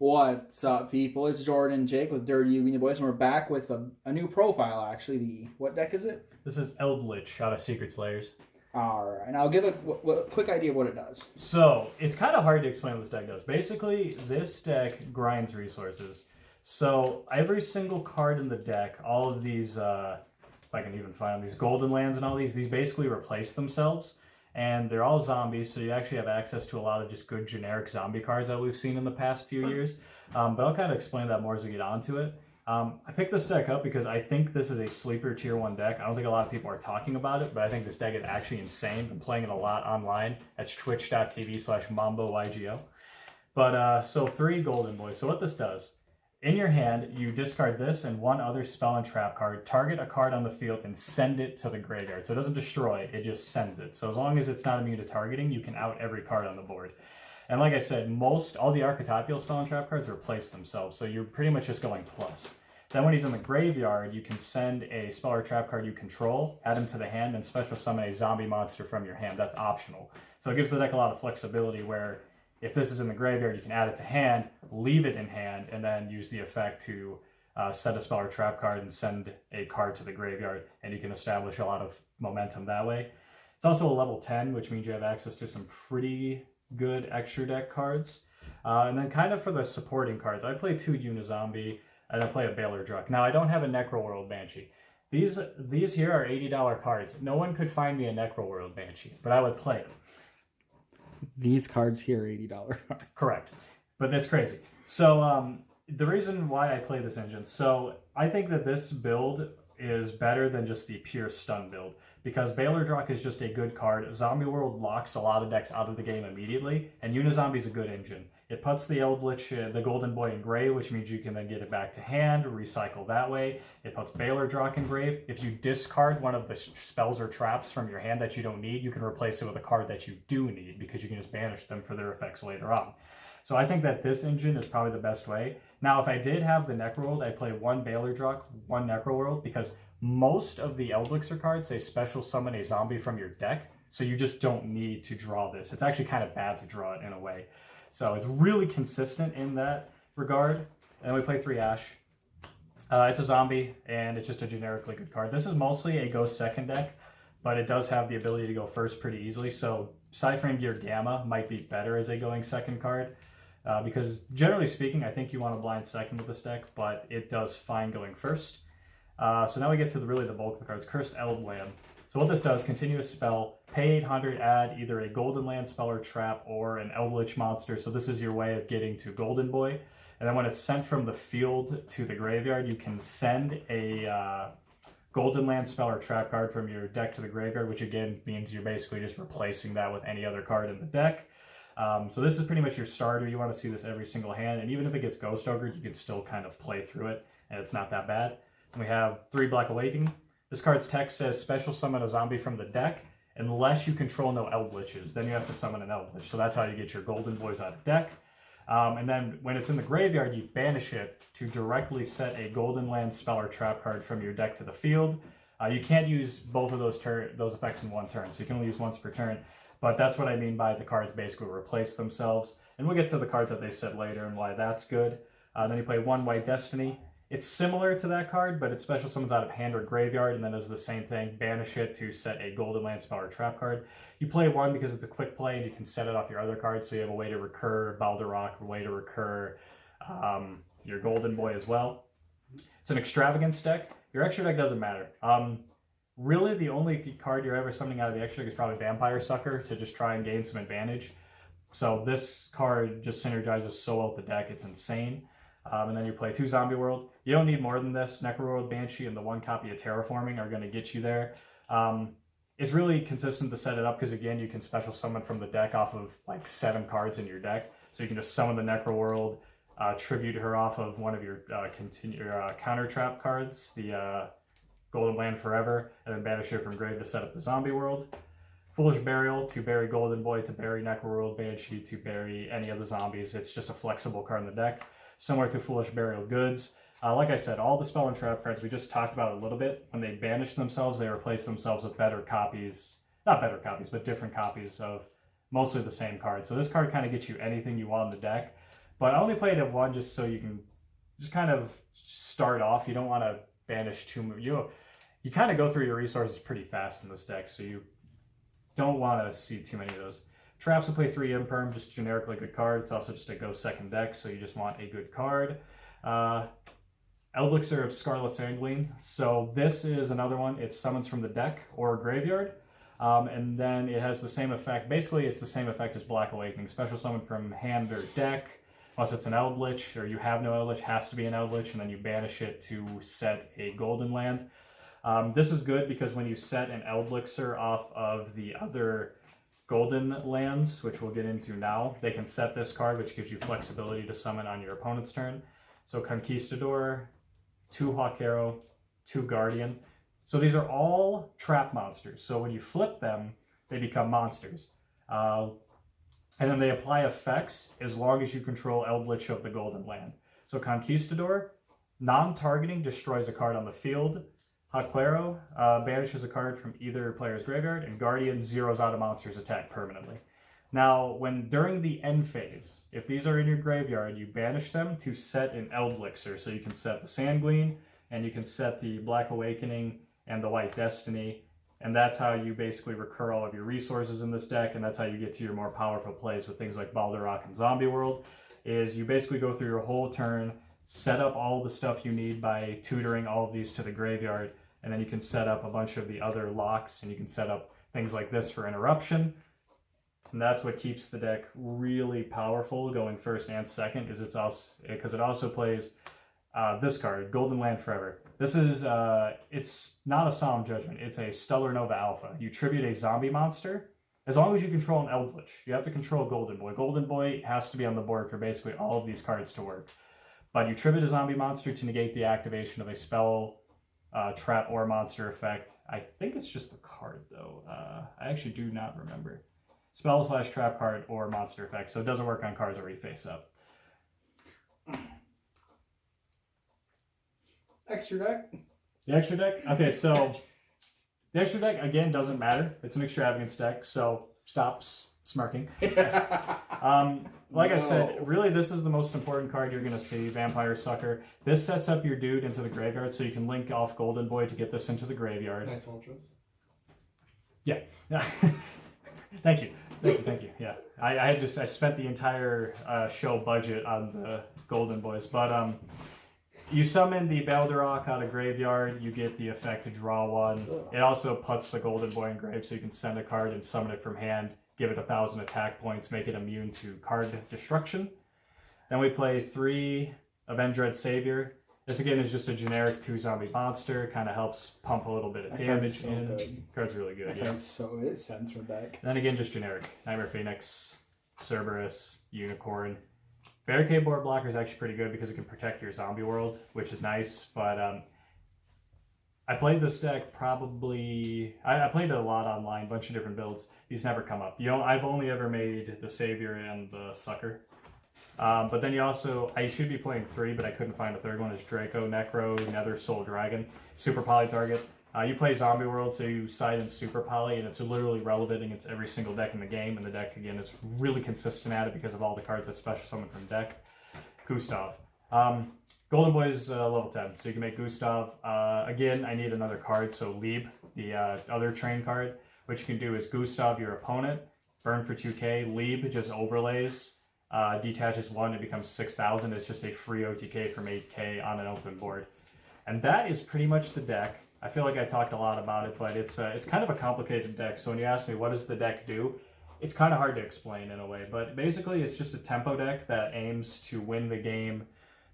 What's up, people? It's Jordan and Jake with Dirty YuGiOh Boys, and we're back with a new profile, actually. What deck is it? This is Eldlich out of Secret Slayers. Alright, and I'll give a quick idea of what it does. So, it's kind of hard to explain what this deck does. Basically, this deck grinds resources. So, every single card in the deck, all of these, if I can even find them, these golden lands and all these basically replace themselves. And they're all zombies, so you actually have access to a lot of just good generic zombie cards that we've seen in the past few years. But I'll kind of explain that more as we get onto it. I picked this deck up because I think this is a sleeper tier 1 deck. I don't think a lot of people are talking about it, but I think this deck is actually insane. I'm playing it a lot online. That's twitch.tv/Mambo YuGiOh. But so 3 golden boys. So what this does, in your hand, you discard this and one other spell and trap card, target a card on the field, and send it to the graveyard. So it doesn't destroy, it just sends it. So as long as it's not immune to targeting, you can out every card on the board. And like I said, all the archetypal spell and trap cards replace themselves, so you're pretty much just going plus. Then when he's in the graveyard, you can send a spell or trap card you control, add him to the hand, and special summon a zombie monster from your hand. That's optional. So it gives the deck a lot of flexibility where if this is in the graveyard, you can add it to hand, leave it in hand, and then use the effect to set a spell or trap card and send a card to the graveyard, and you can establish a lot of momentum that way. It's also a level 10, which means you have access to some pretty good extra deck cards. And then kind of for the supporting cards, I play 2 Unizombie, and I play a Baylor Druck. Now, I don't have a Necroworld Banshee. These here are $80 cards. No one could find me a Necroworld Banshee, but I would play it. These cards here are $80 cards. Correct. But that's crazy. So the reason why I play this engine, so I think that this build is better than just the pure stun build, because Baylor Druck is just a good card. Zombie World locks a lot of decks out of the game immediately, and Unizombie is a good engine. It puts the Eldlich, the Golden Boy in gray, which means you can then get it back to hand, recycle that way. It puts Baylor Druck in grave. If you discard one of the spells or traps from your hand that you don't need, you can replace it with a card that you do need, because you can just banish them for their effects later on. So I think that this engine is probably the best way. Now, if I did have the Necroworld, I'd play 1 Baylor Druck, 1 Necroworld, because most of the Eldlich cards, they special summon a zombie from your deck, so you just don't need to draw this. It's actually kind of bad to draw it in a way. So it's really consistent in that regard. And then we play 3 Ash. It's a zombie, and it's just a generically good card. This is mostly a go second deck, but it does have the ability to go first pretty easily. So Psyframe Gear Gamma might be better as a going second card, because generally speaking, I think you want to blind second with this deck, but it does fine going first. So now we get to really the bulk of the cards. Cursed Eldland. So what this does, continuous spell, pay 800, add either a golden land spell or trap or an Eldlich monster. So this is your way of getting to Golden Boy. And then when it's sent from the field to the graveyard, you can send a golden land spell or trap card from your deck to the graveyard, which again means you're basically just replacing that with any other card in the deck. So this is pretty much your starter. You want to see this every single hand, and even if it gets Ghost Ogre, you can still kind of play through it, and it's not that bad. And we have 3 Black Awakening. This card's text says special summon a zombie from the deck unless you control no Eldliches. Then you have to summon an Eldlich. So that's how you get your Golden Boys out of deck. And then when it's in the graveyard, you banish it to directly set a Golden Land spell or trap card from your deck to the field. You can't use both of those effects in one turn, so you can only use once per turn. But that's what I mean by the cards basically replace themselves. And we'll get to the cards that they said later and why that's good. Then you play 1 White Destiny. It's similar to that card, but it special summons out of hand or graveyard, and then does the same thing. Banish it to set a golden land spell or trap card. You play 1 because it's a quick play, and you can set it off your other cards, so you have a way to recur Balderrock, a way to recur your Golden Boy as well. It's an extravagance deck. Your extra deck doesn't matter. Really, the only card you're ever summoning out of the extra deck is probably Vampire Sucker to just try and gain some advantage. So this card just synergizes so well with the deck, it's insane. And then you play 2 Zombie World. You don't need more than this. Necroworld Banshee and the 1 copy of Terraforming are going to get you there. It's really consistent to set it up because, again, you can special summon from the deck off of like 7 cards in your deck. So you can just summon the Necroworld, tribute her off of one of your counter trap cards, the Golden Land Forever, and then banish it from grave to set up the Zombie World. Foolish Burial to bury Golden Boy, to bury Necroworld Banshee, to bury any of the zombies. It's just a flexible card in the deck. Similar to Foolish Burial Goods. Like I said, all the spell and trap cards we just talked about a little bit, when they banish themselves, they replace themselves with better copies, not better copies, but different copies of mostly the same card. So this card kind of gets you anything you want in the deck, But I only played it one just so you can just kind of start off. You don't want to banish too much. You kind of go through your resources pretty fast in this deck, so you don't want to see too many of those. Traps will play 3 Imperm, just generically good card. It's also just a go second deck, so you just want a good card. Eldlich of Scarlet Sanguine. So this is another one. It summons from the deck or graveyard. And then it has the same effect. Basically, it's the same effect as Black Awakening. Special summon from hand or deck. Unless it's an Eldlich, or you have no Eldlich, has to be an Eldlich, and then you banish it to set a golden land. This is good because when you set an Eldlixir off of the other golden lands, which we'll get into now, they can set this card, which gives you flexibility to summon on your opponent's turn. So Conquistador, 2 Hawk Arrow, 2 Guardian. So these are all trap monsters. So when you flip them, they become monsters. And then they apply effects as long as you control Eldlich of the golden land. So Conquistador, non-targeting, destroys a card on the field. Haquero banishes a card from either player's graveyard, and Guardian zeroes out a monster's attack permanently. Now, during the end phase, if these are in your graveyard, you banish them to set an Eldlixir. So you can set the Sanguine, and you can set the Black Awakening and the White Destiny, and that's how you basically recur all of your resources in this deck, and that's how you get to your more powerful plays with things like Balderok and Zombie World, is you basically go through your whole turn, set up all the stuff you need by tutoring all of these to the graveyard, and then you can set up a bunch of the other locks, and you can set up things like this for interruption. And that's what keeps the deck really powerful going first and second, is because it also plays this card, Golden Land Forever. This is, it's not a Solemn Judgment, it's a Stellar Nova Alpha. You tribute a zombie monster, as long as you control an Eldlich. You have to control Golden Boy. Golden Boy has to be on the board for basically all of these cards to work. But you tribute a zombie monster to negate the activation of a spell, trap, or monster effect. I think it's just a card, though. I actually do not remember. Spell / trap card or monster effect, so it doesn't work on cards already face up. Extra deck? The extra deck? Okay, so the extra deck, again, doesn't matter. It's an extravagance deck, so stop smirking. Like I said, really this is the most important card you're going to see, Vampire Sucker. This sets up your dude into the graveyard, so you can link off Golden Boy to get this into the graveyard. Nice ultras. Yeah. Thank you. Yeah, I spent the entire show budget on the Golden Boys, but you summon the Balderok out of graveyard, you get the effect to draw one. It also puts the Golden Boy in grave, so you can send a card and summon it from hand, give it 1,000 attack points, make it immune to card destruction. Then we play 3 Avenged Savior. This again is just a generic 2 zombie monster, kind of helps pump a little bit of damage in. Good. Card's really good, yeah. So it sends from deck. Then again, just generic. Nightmare Phoenix, Cerberus, Unicorn. Barricade board blocker is actually pretty good because it can protect your zombie world, which is nice. But I played this deck probably... I played it a lot online, bunch of different builds. These never come up. I've only ever made the Savior and the Sucker. But then you also... I should be playing 3, but I couldn't find a third one. It's Draco, Necro, Nether Soul Dragon. Super Poly target. You play Zombie World, so you side in Super Poly, and it's literally relevant against every single deck in the game, and the deck, again, is really consistent at it because of all the cards that special summon from deck. Gustav. Golden Boy is level 10, so you can make Gustav. Again, I need another card, so Lieb, the other train card. What you can do is Gustav your opponent, burn for 2k, Lieb just overlays, detaches 1, it becomes 6,000. It's just a free OTK from 8k on an open board. And that is pretty much the deck. I feel like I talked a lot about it, but it's kind of a complicated deck. So when you ask me what does the deck do, it's kind of hard to explain in a way. But basically, it's just a tempo deck that aims to win the game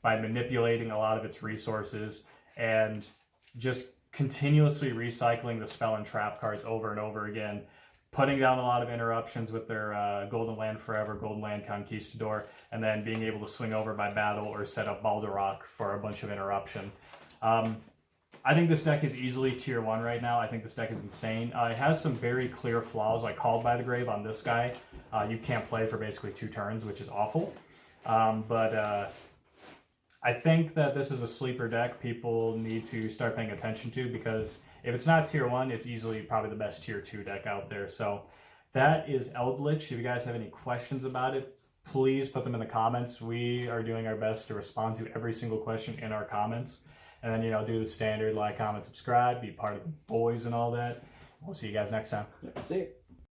by manipulating a lot of its resources and just continuously recycling the spell and trap cards over and over again, putting down a lot of interruptions with their Golden Land Forever, Golden Land Conquistador, and then being able to swing over by battle or set up Balderok for a bunch of interruption. I think this deck is easily tier 1 right now. I think this deck is insane. It has some very clear flaws, like Called by the Grave on this guy. You can't play for basically 2 turns, which is awful. But I think that this is a sleeper deck people need to start paying attention to, because if it's not tier 1, it's easily probably the best tier 2 deck out there. So that is Eldlich. If you guys have any questions about it, please put them in the comments. We are doing our best to respond to every single question in our comments. And then, you know, do the standard like, comment, subscribe, be part of the boys and all that. We'll see you guys next time. Yeah, see you.